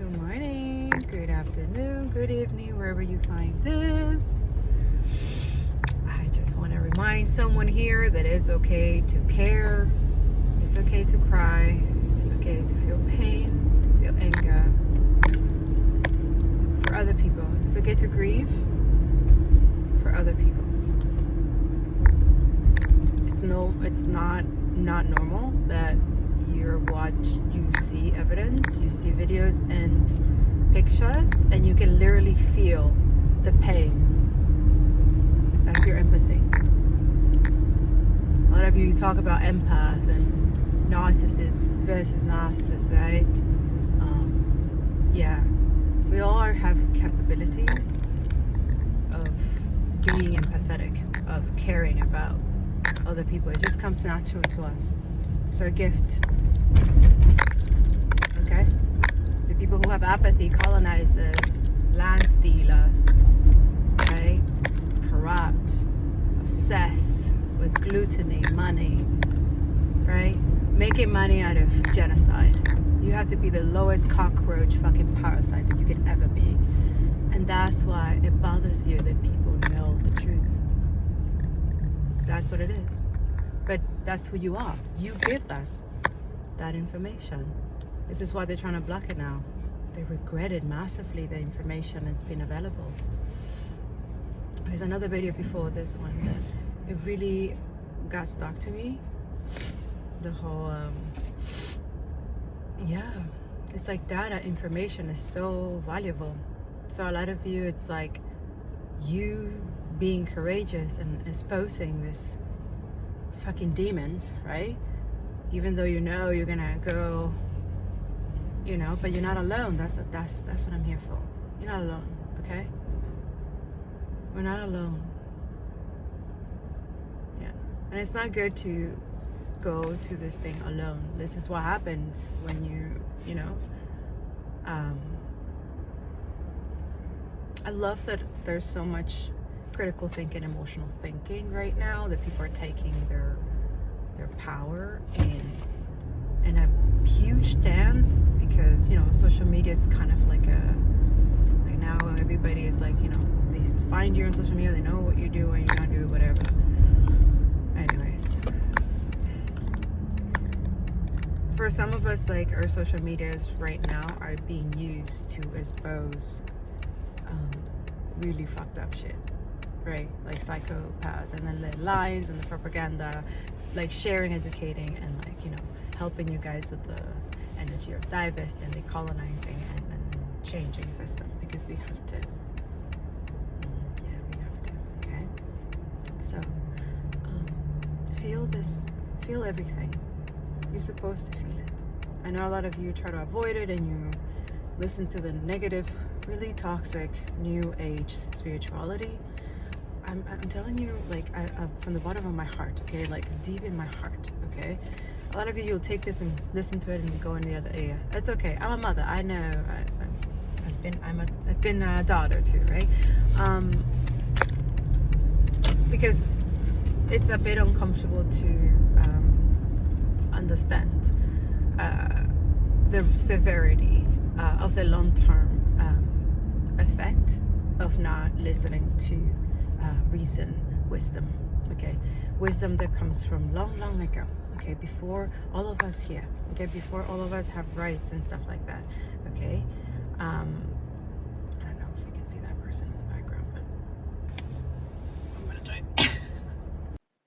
Good morning, good afternoon, good evening, wherever you find this. I just want to remind someone here that it's okay to care, it's okay to cry, it's okay to feel pain, to feel anger for other people. It's okay to grieve for other people. It's not normal that you see evidence, you see videos and pictures, and you can literally feel the pain. That's your empathy. A lot of you talk about empath and narcissist versus narcissist, right? Yeah, we all have capabilities of being empathetic, of caring about other people. It just comes natural to us. It's our gift. Okay? The people who have apathy, colonizers, land stealers, right? Corrupt, obsessed with gluttony, money, right? Making money out of genocide. You have to be the lowest cockroach fucking parasite that you can ever be. And that's why it bothers you that people know the truth. That's what it is. But that's who you are. You give us that information. This is why they're trying to block it now. They regretted massively the information that's been available. There's another video before this one that it really got stuck to me. The whole, it's like data information is so valuable. So a lot of you, it's like you being courageous and exposing this fucking demons, right? Even though you know you're gonna go, but you're not alone. That's what I'm here for. You're not alone, okay? We're not alone. Yeah, and it's not good to go to this thing alone. This is what happens when I love that there's so much critical thinking, emotional thinking right now, that people are taking their power in a huge stance, because social media is kind of like now everybody is like, they find you on social media, they know what you do and you don't do whatever. Anyways, for some of us, like, our social medias right now are being used to expose really fucked up shit, right? Like psychopaths, and then the lies and the propaganda, like sharing, educating, and like helping you guys with the energy of divesting, decolonizing, and changing system, because we have to. We have to. Okay. So feel everything. You're supposed to feel it. I know a lot of you try to avoid it, and you listen to the negative, really toxic new age spirituality. I'm telling you, like, I from the bottom of my heart, okay, like deep in my heart, okay. A lot of you'll take this and listen to it and go in the other ear. It's okay. I'm a mother. I know. I've been a daughter too, right? Because it's a bit uncomfortable to understand the severity of the long-term effect of not listening to reason, wisdom, okay? Wisdom that comes from long ago, okay? Before all of us here, okay? Before all of us have rights and stuff like that, okay? I don't know if you can see that person in the background, but I'm gonna try.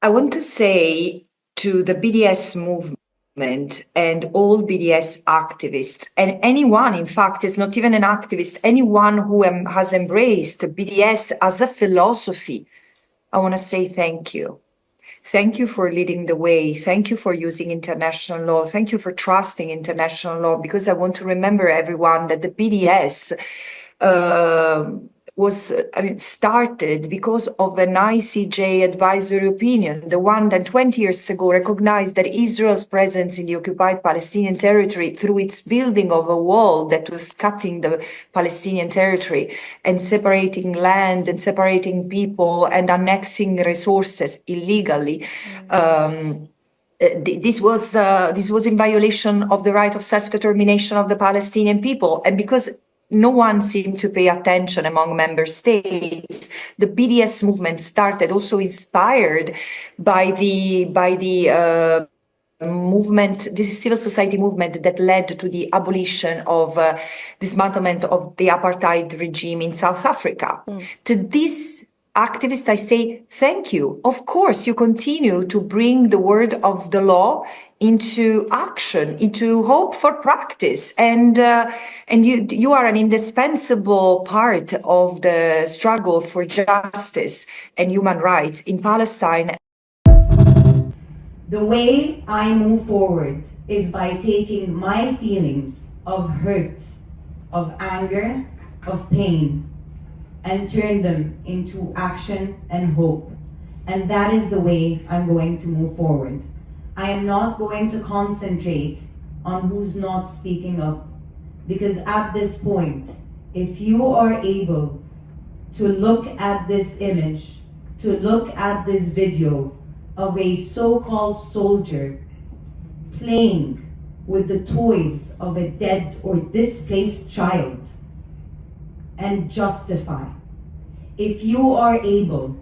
I want to say to the BDS movement and all BDS activists, and anyone, in fact, is not even an activist, anyone who has embraced BDS as a philosophy, I want to say thank you. Thank you for leading the way. Thank you for using international law. Thank you for trusting international law, because I want to remember everyone that the BDS started because of an ICJ advisory opinion, the one that 20 years ago recognized that Israel's presence in the occupied Palestinian territory through its building of a wall that was cutting the Palestinian territory and separating land and separating people and annexing resources illegally. this was in violation of the right of self-determination of the Palestinian people. And because no one seemed to pay attention among member states, the BDS movement started, also inspired by the movement, this civil society movement that led to the abolition of dismantlement of the apartheid regime in South Africa. To this activist, I say, thank you. Of course, you continue to bring the word of the law into action, into hope for practice. And you are an indispensable part of the struggle for justice and human rights in Palestine. The way I move forward is by taking my feelings of hurt, of anger, of pain, and turn them into action and hope. And that is the way I'm going to move forward. I am not going to concentrate on who's not speaking up, because at this point, if you are able to look at this image, to look at this video of a so-called soldier playing with the toys of a dead or displaced child and justify. If you are able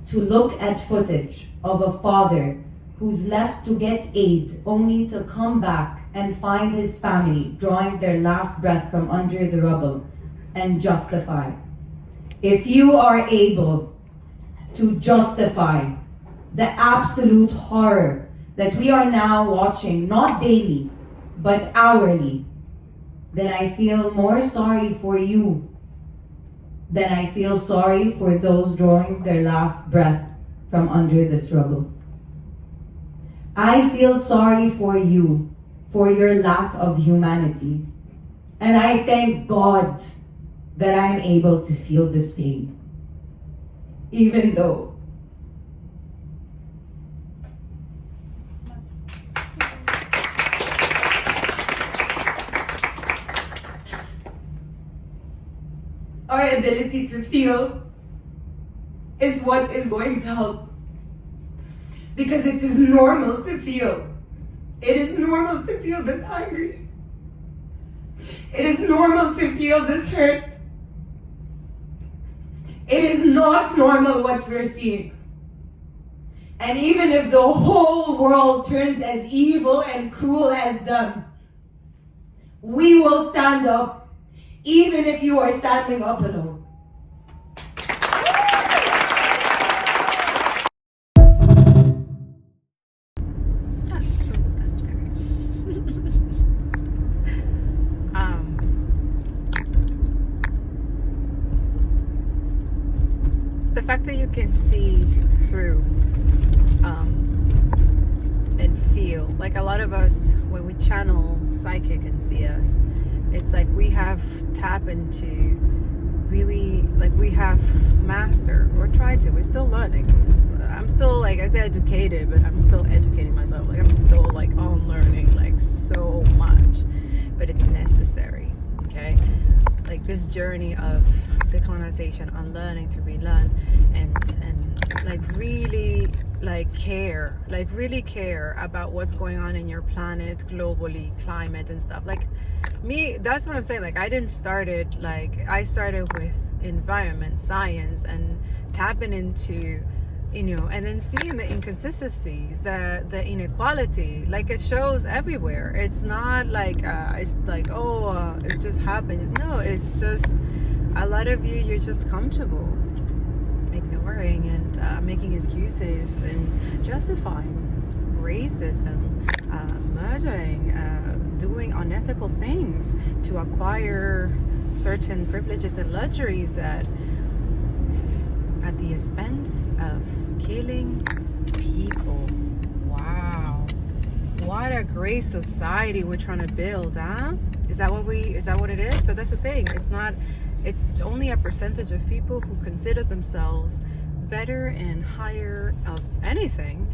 to look at footage of a father who's left to get aid only to come back and find his family drawing their last breath from under the rubble and justify. If you are able to justify the absolute horror that we are now watching, not daily, but hourly, then I feel more sorry for you than I feel sorry for those drawing their last breath from under this rubble. I feel sorry for you for your lack of humanity. And I thank God that I'm able to feel this pain. Even though our ability to feel is what is going to help. Because it is normal to feel. It is normal to feel this angry. It is normal to feel this hurt. It is not normal what we're seeing. And even if the whole world turns as evil and cruel as them, we will stand up, even if you are standing up alone. The fact that you can see through and feel, like a lot of us, when we channel psychic and see us, it's like we have tapped into really, like we have mastered or tried to. We're still learning. I'm still, like I say, educated, but I'm still educating myself. Like I'm still like on learning like so much, but it's necessary. Okay, like this journey of decolonization, unlearning to relearn, and like really really care about what's going on in your planet globally, climate and stuff. Like me, that's what I'm saying. Like I didn't start it, like I started with environment science and tapping into, you know, and then seeing the inconsistencies, the inequality, like it shows everywhere. It's not like it's like, oh, it's just happened. No, it's just a lot of you're just comfortable ignoring and making excuses and justifying racism, murdering, doing unethical things to acquire certain privileges and luxuries at the expense of killing people. Wow, what a great society we're trying to build, huh? Is that what it is? But that's the thing, it's not. It's only a percentage of people who consider themselves better and higher of anything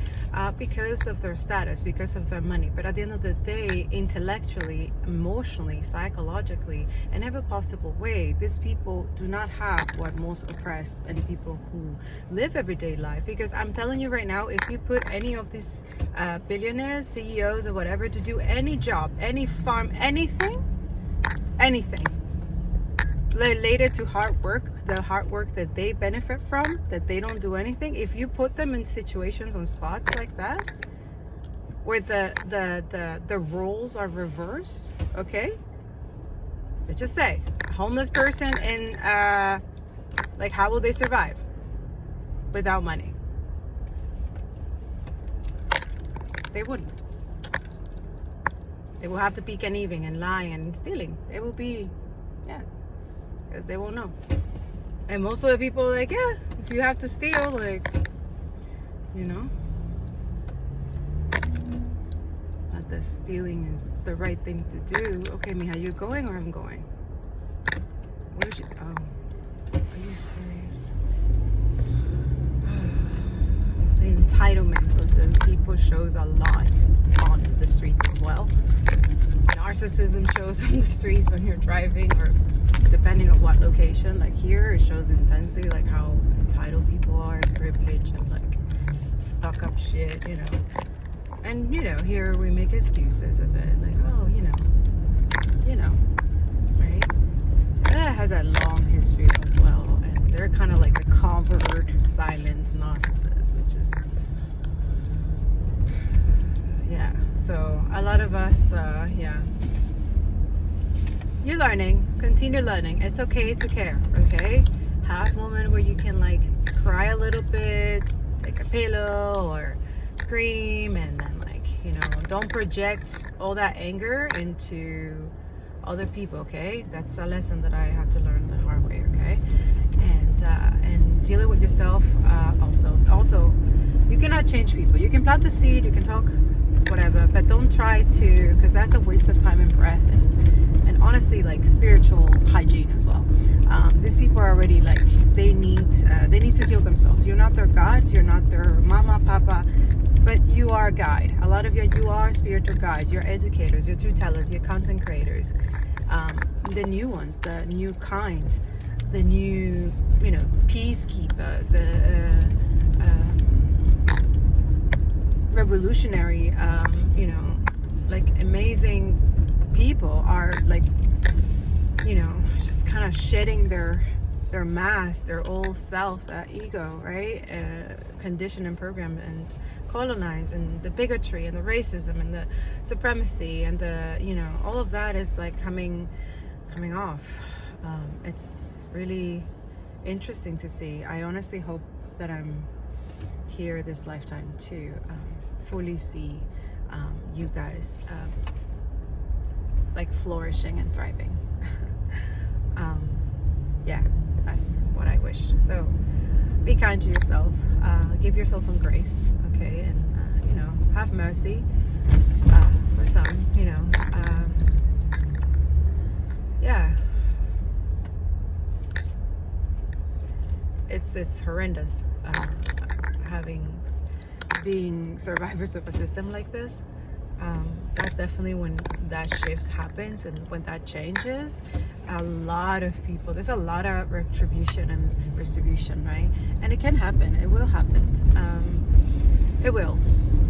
because of their status, because of their money. But at the end of the day, intellectually, emotionally, psychologically, in every possible way, these people do not have what most oppressed and people who live everyday life. Because I'm telling you right now, if you put any of these billionaires, CEOs or whatever to do any job, any farm, anything related to hard work, the hard work that they benefit from, that they don't do anything, if you put them in situations on spots like that where the roles are reversed, okay, let's just say a homeless person in like, how will they survive without money? They wouldn't. They will have to peek and evening and lie and stealing. They will be, yeah, because they won't know. And most of the people are like, yeah, if you have to steal, like, you know, not that stealing is the right thing to do. Okay, Mija, you going or I'm going? Where's you? Oh, are you serious? The entitlement of some people shows a lot on the streets as well. Narcissism shows on the streets when you're driving, or depending on what location. Like here, it shows intensely, like how entitled people are, and privileged, and like stuck up shit, you know. And you know, here we make excuses of it, like, oh, you know, right? And that has a long history as well, and they're kind of like the covered, silent narcissists, which is, yeah. So a lot of us, yeah. You're learning. Continue learning. It's okay to care, okay? Have a moment where you can like cry a little bit, take a pillow or scream, and then like, you know, don't project all that anger into other people, okay? That's a lesson that I had to learn the hard way, okay? And dealing with yourself also, you cannot change people. You can plant a seed, you can talk, whatever, but don't try to, because that's a waste of time and breath, and honestly, like spiritual hygiene as well. These people are already like, they need to heal themselves. You're not their God, you're not their mama, papa, but you are a guide. A lot of you are spiritual guides. You're educators, you're truth tellers, you're content creators. The new ones, the new kind, the new, you know, peacekeepers, revolutionary, you know, like amazing people are like, you know, just kind of shedding their mask, their old self, that ego, right? Conditioned and programmed and colonized, and the bigotry and the racism and the supremacy and the, you know, all of that is like coming off. It's really interesting to see. I honestly hope that I'm here this lifetime to fully see you guys like flourishing and thriving. Yeah, that's what I wish. So be kind to yourself, give yourself some grace, okay, and you know, have mercy for some, you know. Yeah, it's horrendous being survivors of a system like this. That's definitely when that shift happens, and when that changes, a lot of people, there's a lot of retribution and retribution, right? And it can happen, it will happen. It will,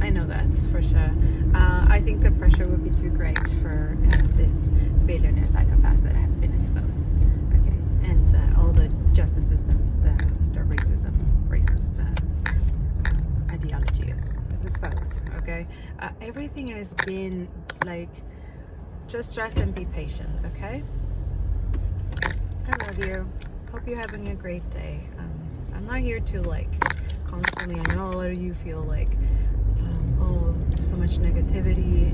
I know that for sure. I think the pressure would be too great for this billionaire psychopath that have been exposed, okay? And all the justice system, the racism, racist ideology is exposed, okay? Everything has been like, just trust and be patient, okay? I love you. Hope you're having a great day. I'm not here to like constantly, I know a lot of you feel like, oh, there's so much negativity,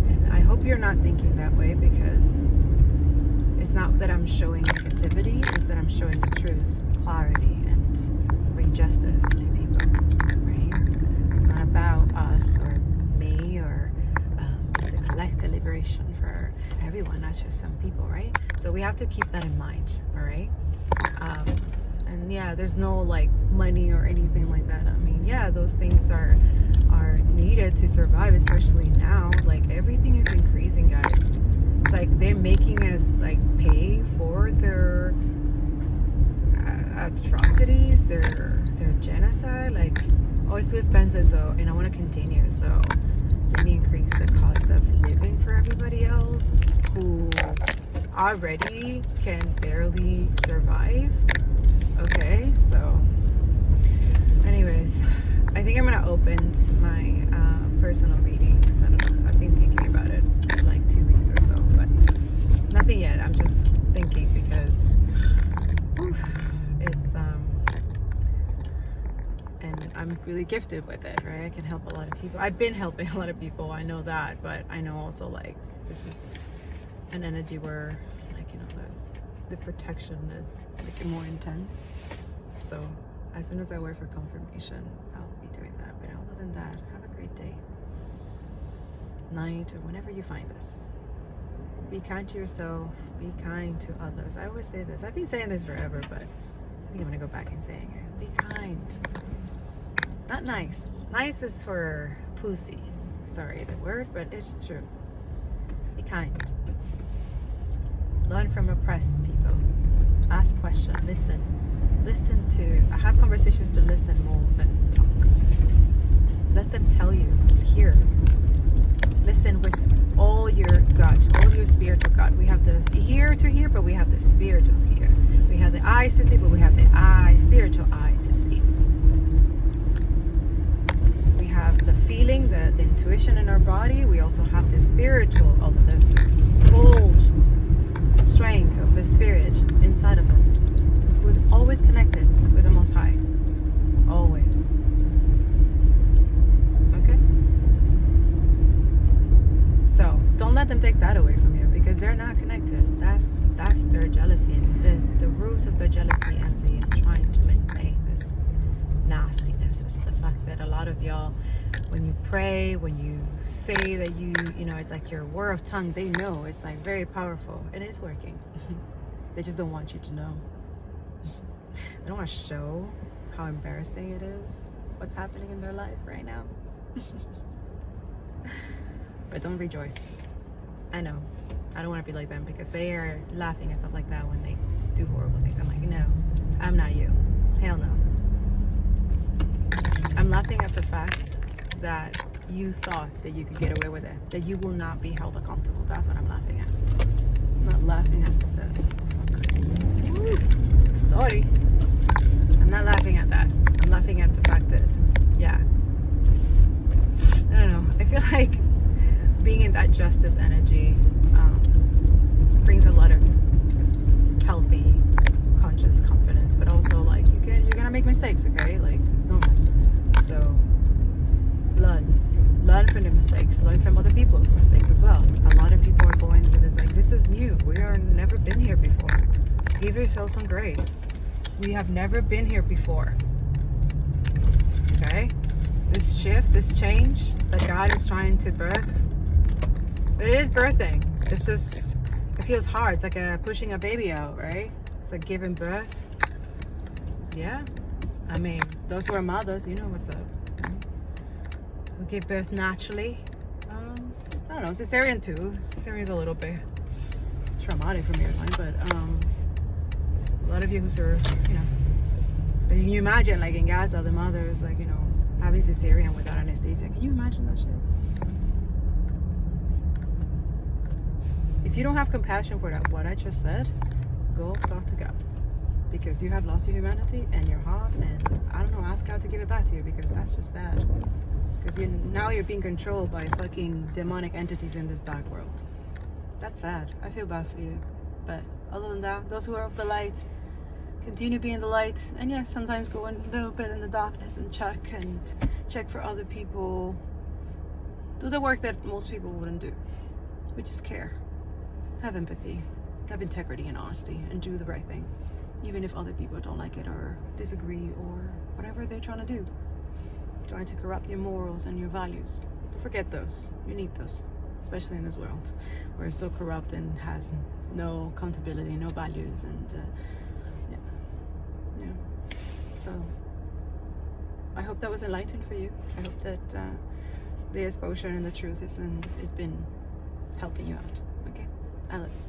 and I hope you're not thinking that way, because it's not that I'm showing negativity, it's that I'm showing the truth, clarity, and bring justice to people, right? It's not about us or me, or it's a collective liberation for everyone, not just some people, right? So we have to keep that in mind, all right? And yeah, there's no like money or anything like that. I mean, yeah, those things are needed to survive, especially now. Like everything is increasing, guys. It's like they're making us like pay for their atrocities, their genocide. Like, oh, it's too expensive, so, and I want to continue, so let me increase the cost of living for everybody else who already can barely survive. Okay, so anyways, I think I'm gonna open my personal readings. I don't know, I've been thinking about it for like 2 weeks or so, but nothing yet. I'm just thinking because it's and I'm really gifted with it, right? I can help a lot of people. I've been helping a lot of people, I know that, but I know also like this is an energy where like, you know, the protection is like more intense. So as soon as I wait for confirmation, I'll be doing that. But other than that, have a great day, night, or whenever you find this. Be kind to yourself, be kind to others. I always say this. I've been saying this forever, but I think I'm gonna go back and saying it. Be kind. Not nice. Nice is for pussies. Sorry the word, but it's true. Be kind. Learn from oppressed people. Ask questions. Listen. Listen to. I have conversations to listen more than talk. Let them tell you. Hear. Listen with all your gut, all your spiritual gut. We have the ear to hear, but we have the spiritual hear. We have the eyes to see, but we have the spiritual eye to see. We have the feeling, the intuition in our body. We also have the spiritual of the full strength of the spirit inside of us, who is always connected with the Most High. Always. Okay? So don't let them take that away from you, because they're not connected. That's their jealousy, and the root of their jealousy, envy, and trying to maintain this nastiness is the fact that a lot of y'all, when you pray, when you say that you know, it's like your word of tongue, they know it's like very powerful. It is working. They just don't want you to know. They don't want to show how embarrassing it is, what's happening in their life right now. But don't rejoice. I know. I don't want to be like them, because they are laughing and stuff like that when they do horrible things. I'm like, no, I'm not you. Hell no. I'm laughing at the fact that you thought that you could get away with it, that you will not be held accountable. That's what I'm laughing at. I'm not laughing at sorry. I'm not laughing at that. I'm laughing at the fact that, yeah. I don't know. I feel like being in that justice energy brings a lot of healthy, conscious confidence, but also like you're gonna make mistakes, okay? Like, it's normal. So learn from the mistakes, learn from other people's mistakes as well. A lot of people are going through this, like, this is new. We are never been here before. Give yourself some grace. We have never been here before. Okay? This shift, this change that God is trying to birth, it is birthing. It's just, it feels hard. It's like pushing a baby out, right? It's like giving birth. Yeah. I mean, those who are mothers, you know what's up. Who give birth naturally. I don't know, cesarean too. Cesarean's a little bit traumatic for me, but a lot of you who are, you know, but can you imagine, like in Gaza, the mothers, like, you know, having cesarean without anesthesia? Can you imagine that shit? If you don't have compassion for that, what I just said, go talk to God, because you have lost your humanity and your heart, and I don't know, ask God to give it back to you, because that's just sad. Because now you're being controlled by fucking demonic entities in this dark world. That's sad. I feel bad for you. But other than that, those who are of the light, continue being the light. And yes, sometimes go a little bit in the darkness and check for other people. Do the work that most people wouldn't do, which is care. Have empathy, have integrity and honesty, and do the right thing, even if other people don't like it or disagree or whatever they're trying to do, trying to corrupt your morals and your values. Don't forget those. You need those, especially in this world where it's so corrupt and has no accountability, no values, and yeah. So I hope that was enlightened for you. I hope that the exposure and the truth has been helping you out. Okay, I love you.